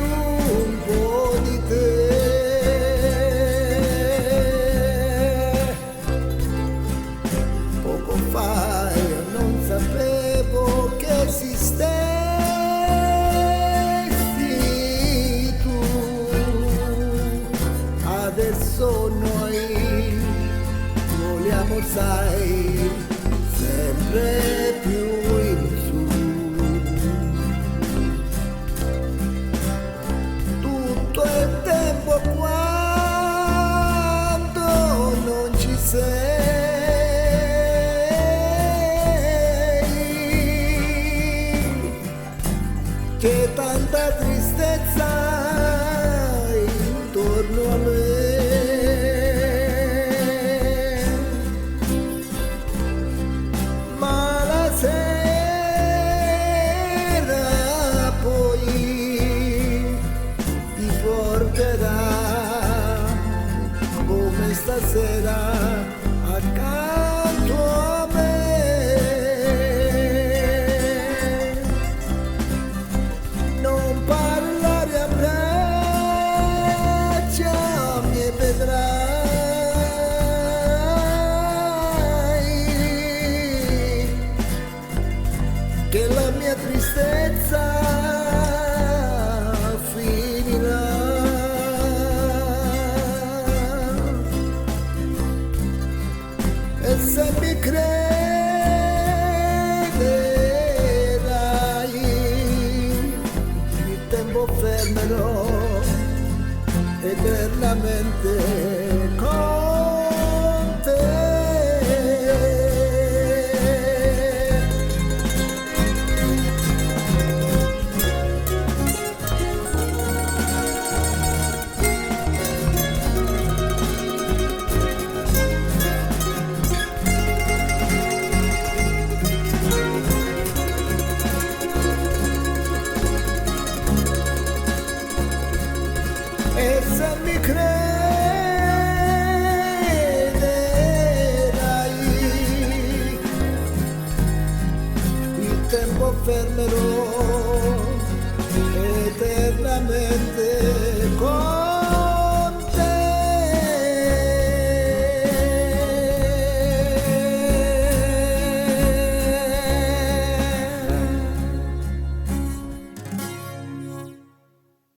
un po' di te. Poco fa io non sapevo che esistessi tu. Adesso noi vogliamo, sai, sempre più in su. Tutto il tempo quando non ci sei, c'è tanta tristezza intorno a me. Come stasera accanto a me, non parlare a braccia mi vedrai che la mia tristezza e se mi crederai, il tempo fermerò eternamente con te. E se mi crederai, il tempo fermerò e te